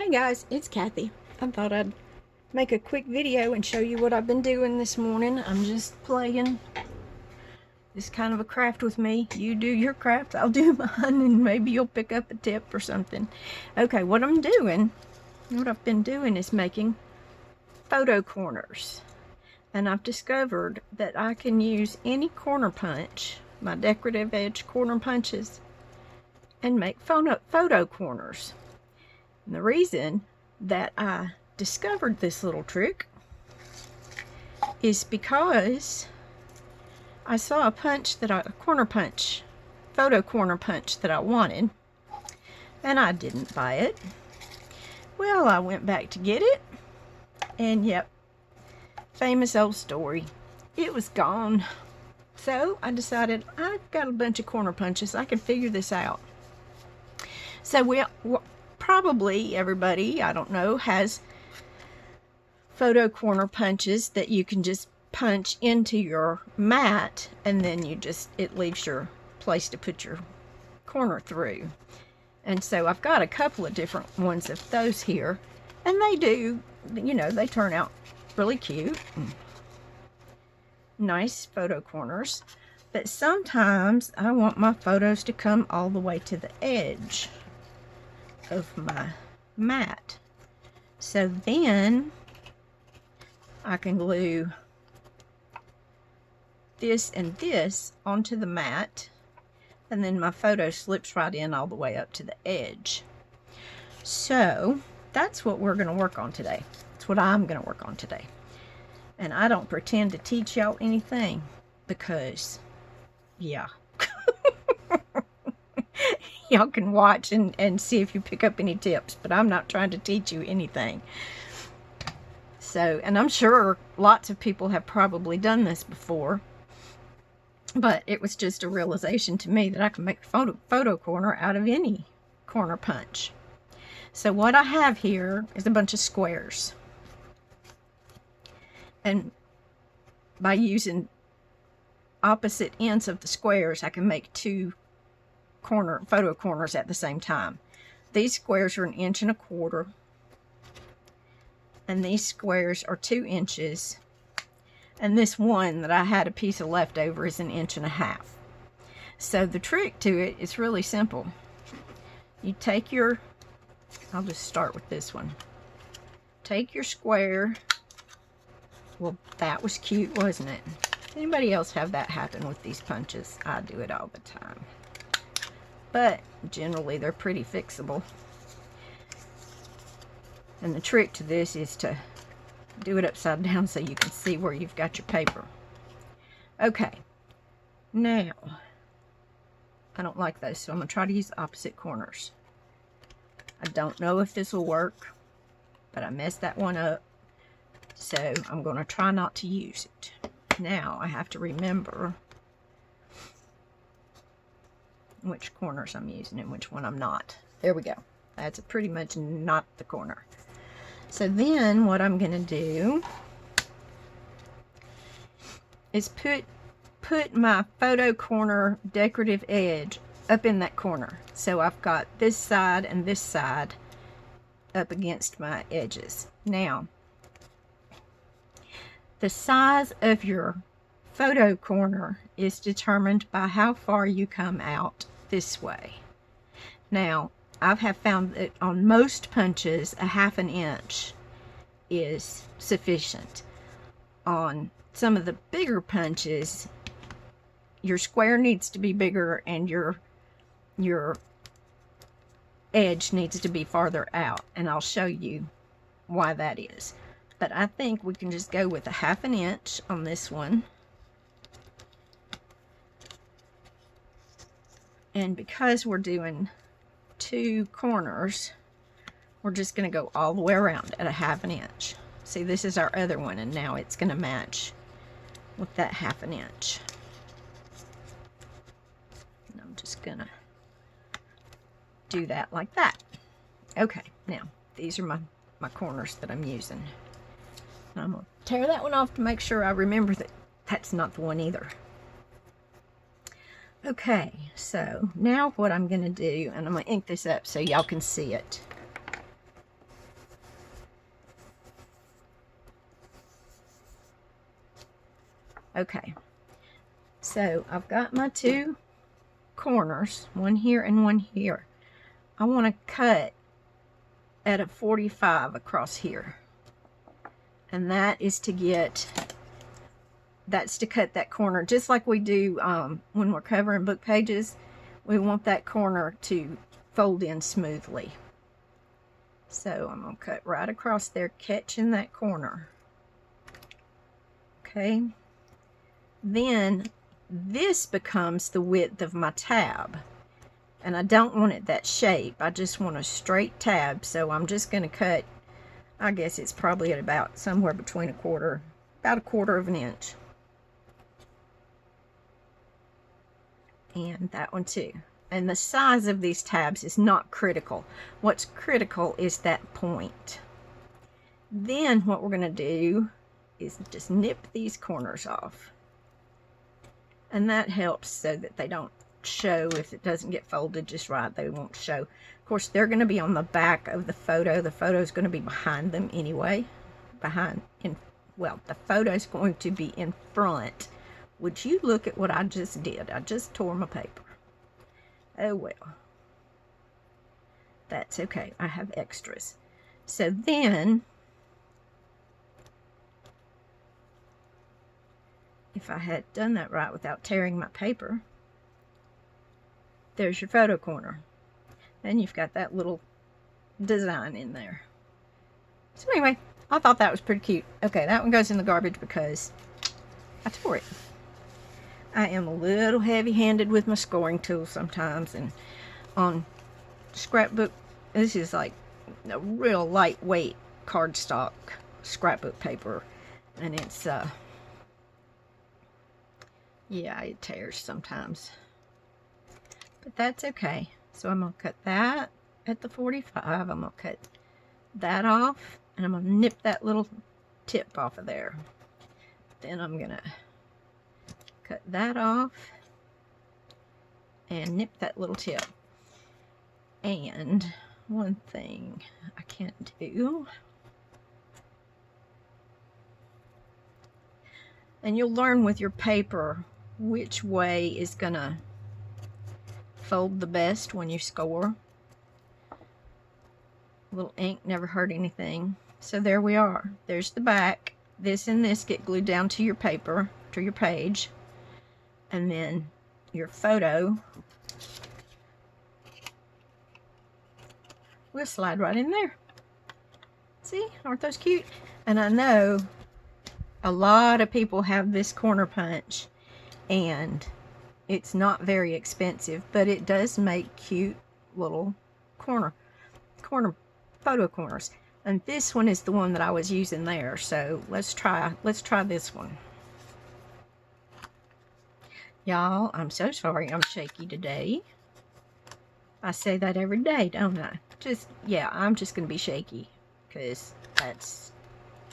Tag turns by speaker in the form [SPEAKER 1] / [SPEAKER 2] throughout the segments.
[SPEAKER 1] Hey guys, it's Kathy. I thought I'd make a quick video and show you what I've been doing this morning. I'm just playing this kind of a craft with me. You do your craft, I'll do mine, and maybe you'll pick up a tip or something. Okay, what I've been doing is making photo corners. And I've discovered that I can use any corner punch, my decorative edge corner punches, and make photo corners. And the reason that I discovered this little trick is because I saw a photo corner punch that I wanted, and I didn't buy it. Well, I went back to get it, and yep, famous old story, it was gone. So I decided I've got a bunch of corner punches, I can figure this out. So probably everybody, I don't know, has photo corner punches that you can just punch into your mat, and then it leaves your place to put your corner through. And so I've got a couple of different ones of those here, and they do, they turn out really cute. Nice photo corners. But sometimes I want my photos to come all the way to the edge of my mat. So then I can glue this and this onto the mat, and then my photo slips right in all the way up to the edge. So that's what we're going to work on today. That's what I'm going to work on today. And I don't pretend to teach y'all anything because, yeah. Y'all can watch and see if you pick up any tips, but I'm not trying to teach you anything. So, and I'm sure lots of people have probably done this before, but it was just a realization to me that I can make a photo corner out of any corner punch. So what I have here is a bunch of squares. And by using opposite ends of the squares, I can make two photo corners at the same time. These squares are 1.25 inches, and these squares are 2 inches, and this one that I had a piece of leftover is 1.5 inches. So the trick to it is really simple. You take I'll just start with this one. Take your square. Well, that was cute, wasn't it? Anybody else have that happen with these punches? I do it all the time. But generally they're pretty fixable. And the trick to this is to do it upside down so you can see where you've got your paper. Okay, now I don't like those, so I'm going to try to use opposite corners. I don't know if this will work, but I messed that one up, so I'm going to try not to use it. Now I have to remember which corners I'm using and which one I'm not. There we go. That's pretty much not the corner. So then what I'm going to do is put my photo corner decorative edge up in that corner. So I've got this side and this side up against my edges. Now, the size of your photo corner is determined by how far you come out this way. Now, I have found that on most punches, 1/2 inch is sufficient. On some of the bigger punches, your square needs to be bigger and your edge needs to be farther out, and I'll show you why that is. But I think we can just go with 1/2 inch on this one. And because we're doing 2 corners, we're just going to go all the way around at 1/2 inch. See, this is our other one, and now it's going to match with that 1/2 inch. And I'm just going to do that like that. Okay, now these are my corners that I'm using. I'm going to tear that one off to make sure I remember that that's not the one either. Okay, so now what I'm going to do, and I'm going to ink this up so y'all can see it. Okay, so I've got my two corners, one here and one here. I want to cut at a 45 across here, and that is to get, that's to cut that corner just like we do when we're covering book pages. We want that corner to fold in smoothly. So I'm going to cut right across there, catching that corner. Okay, then this becomes the width of my tab, and I don't want it that shape. I just want a straight tab, so I'm just going to cut, I guess it's probably at about somewhere between about a quarter of an inch. And that one too. And the size of these tabs is not critical. What's critical is that point. Then what we're going to do is just nip these corners off. And that helps so that they don't show. If it doesn't get folded just right, they won't show. Of course, they're going to be on the back of the photo. The photo is going to be behind them anyway. Well, the photo is going to be in front. Would you look at what I just did? I just tore my paper. Oh well. That's okay. I have extras. So then, if I had done that right without tearing my paper, there's your photo corner. And you've got that little design in there. So anyway, I thought that was pretty cute. Okay, that one goes in the garbage because I tore it. I am a little heavy-handed with my scoring tool sometimes, and on scrapbook, this is like a real lightweight cardstock scrapbook paper, and it's yeah, it tears sometimes, but that's okay. So I'm gonna cut that at the 45. I'm gonna cut that off, and I'm gonna nip that little tip off of there. Then I'm gonna cut that off and nip that little tip. And one thing I can't do, and you'll learn with your paper which way is gonna fold the best when you score. A little ink never hurt anything. So there we are. There's the back. This and this get glued down to your paper, to your page. And then your photo will slide right in there. See, aren't those cute? And I know a lot of people have this corner punch, and it's not very expensive, but it does make cute little corner photo corners. And this one is the one that I was using there. So let's try this one. Y'all, I'm so sorry I'm shaky today. I say that every day, don't I? Yeah, I'm just going to be shaky because that's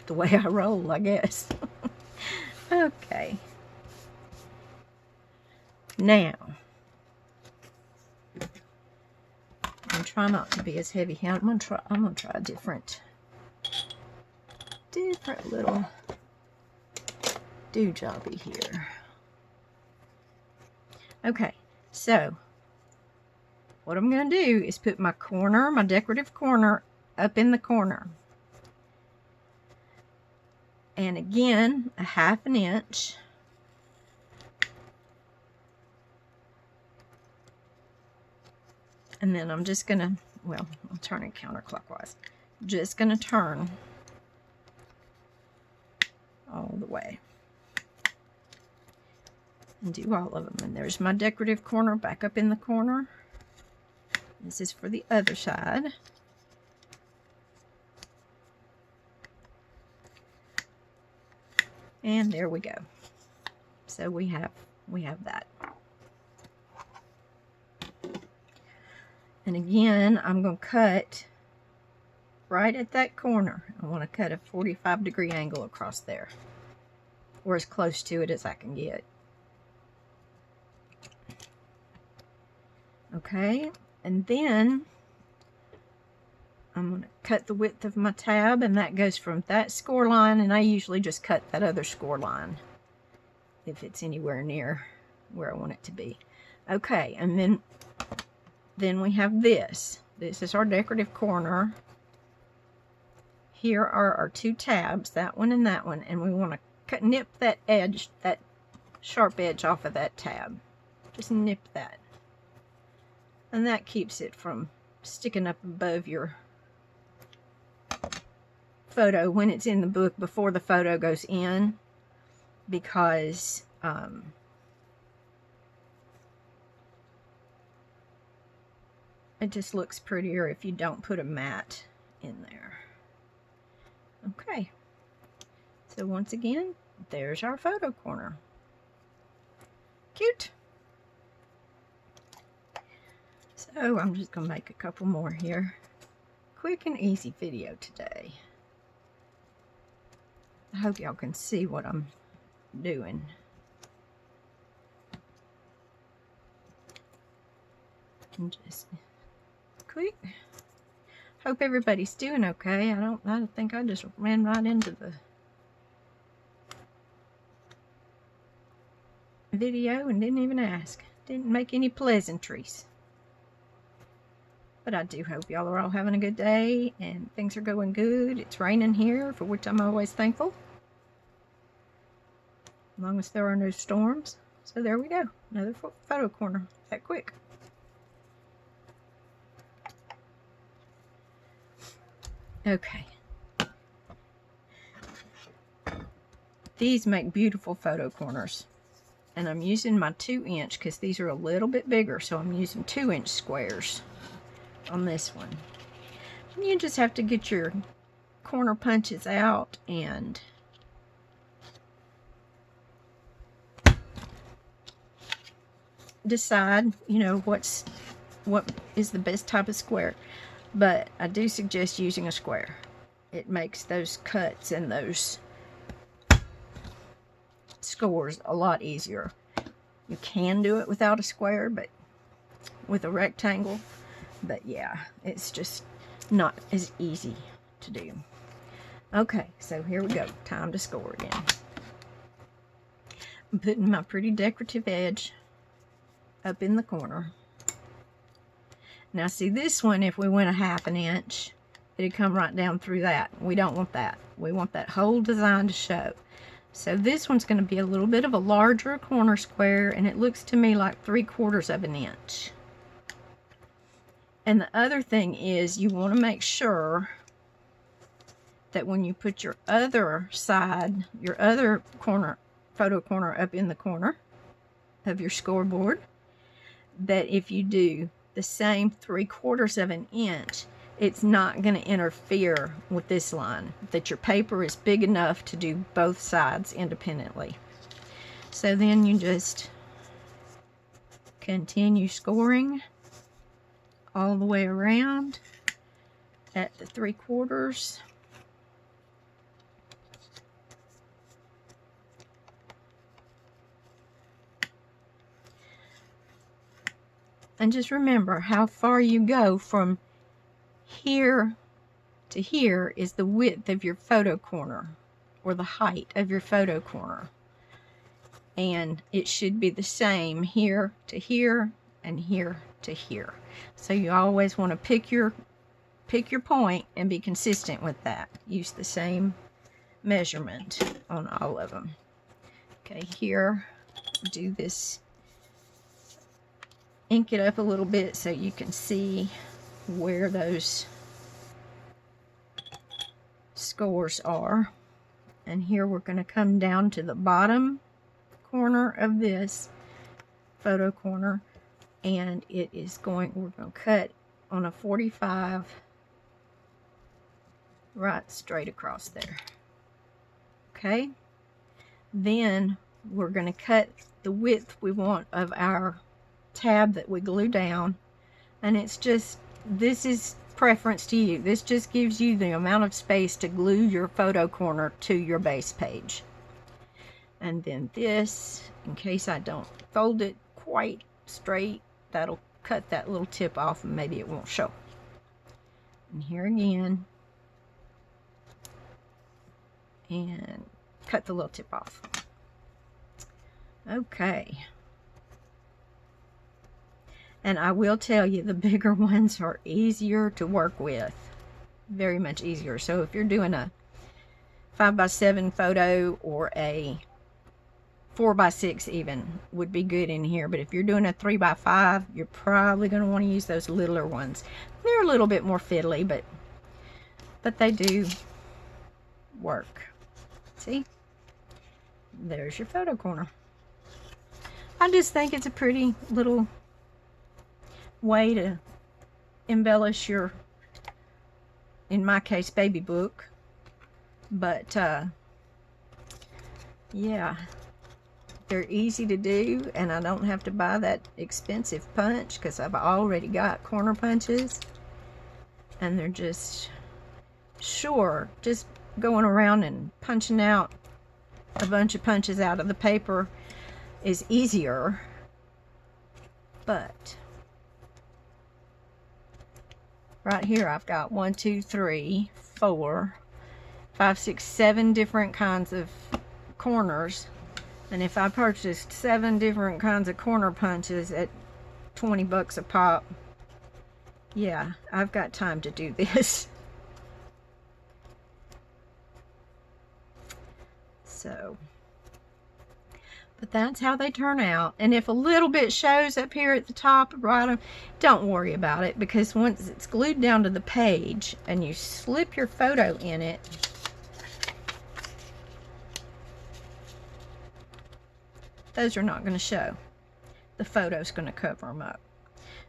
[SPEAKER 1] the way I roll, I guess. Okay. Now, I'm trying not to be as heavy-handed. I'm gonna try a different little do-jobby here. Okay, so what I'm going to do is put my corner, my decorative corner, up in the corner. And again, a 1/2 inch. And then I'm just going to, well, I'll turn it counterclockwise. Just going to turn all the way. And do all of them. And there's my decorative corner back up in the corner. This is for the other side. And there we go. So we have that. And again, I'm going to cut right at that corner. I want to cut a 45-degree angle across there, or as close to it as I can get. Okay, and then I'm going to cut the width of my tab, and that goes from that score line, and I usually just cut that other score line. if it's anywhere near where I want it to be. Okay, and then we have this. This is our decorative corner. Here are our two tabs, that one, and we want to nip that edge, that sharp edge off of that tab. Just nip that. And that keeps it from sticking up above your photo when it's in the book before the photo goes in, because it just looks prettier if you don't put a mat in there. Okay, so once again, there's our photo corner. Cute. So I'm just going to make a couple more here. Quick and easy video today. I hope y'all can see what I'm doing. And just quick. Hope everybody's doing okay. I think I just ran right into the video and didn't even ask. Didn't make any pleasantries. But I do hope y'all are all having a good day and things are going good. It's raining here, for which I'm always thankful. As long as there are no storms. So there we go. Another photo corner. That quick. Okay. These make beautiful photo corners. And I'm using my 2-inch because these are a little bit bigger. So I'm using 2-inch squares on this one. And you just have to get your corner punches out and decide, you know, what is the best type of square. But I do suggest using a square. It makes those cuts and those scores a lot easier. You can do it without a square, but with a rectangle. But yeah, it's just not as easy to do. Okay, so here we go. Time to score again. I'm putting my pretty decorative edge up in the corner. Now see, this one, if we went a 1/2 inch, it'd come right down through that. We don't want that. We want that whole design to show. So this one's going to be a little bit of a larger corner square, and it looks to me like 3/4 of an inch. And the other thing is, you want to make sure that when you put your other side, your other corner, photo corner up in the corner of your scoreboard, that if you do the same 3/4 of an inch, it's not going to interfere with this line, that your paper is big enough to do both sides independently. So then you just continue scoring all the way around at the 3/4. And just remember, how far you go from here to here is the width of your photo corner, or the height of your photo corner. And it should be the same here to here and here to here. So you always want to pick your point and be consistent with that. Use the same measurement on all of them. Okay, here, do this, ink it up a little bit so you can see where those scores are. And here we're going to come down to the bottom corner of this photo corner, and we're going to cut on a 45 right straight across there. Okay, then we're going to cut the width we want of our tab that we glue down, and it's just, this is preference to you. This just gives you the amount of space to glue your photo corner to your base page. And then this, in case I don't fold it quite straight, that'll cut that little tip off and maybe it won't show. And here again, and cut the little tip off. Okay. And I will tell you, the bigger ones are easier to work with. Very much easier. So if you're doing a 5x7 photo, or a 4x6 even would be good in here. But if you're doing a 3x5, you're probably going to want to use those littler ones. They're a little bit more fiddly, but they do work. See? There's your photo corner. I just think it's a pretty little way to embellish your, in my case, baby book. But yeah, they're easy to do, and I don't have to buy that expensive punch because I've already got corner punches, and they're just, sure, just going around and punching out a bunch of punches out of the paper is easier, but right here I've got 1, 2, 3, 4, 5, 6, 7 different kinds of corners. And if I purchased 7 different kinds of corner punches at 20 bucks a pop, yeah, I've got time to do this. So, but that's how they turn out. And if a little bit shows up here at the top, right, don't worry about it, because once it's glued down to the page and you slip your photo in it, those are not going to show. The photo's going to cover them up.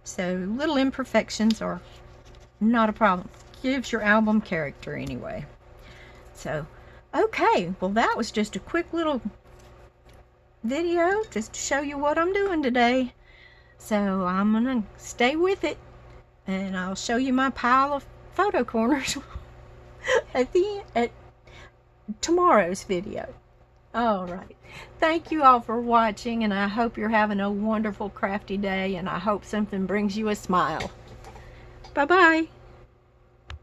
[SPEAKER 1] So little imperfections are not a problem. Gives your album character anyway. So, okay, well that was just a quick little video just to show you what I'm doing today. So I'm going to stay with it, and I'll show you my pile of photo corners at tomorrow's video. All right. Thank you all for watching, and I hope you're having a wonderful crafty day, and I hope something brings you a smile. Bye-bye.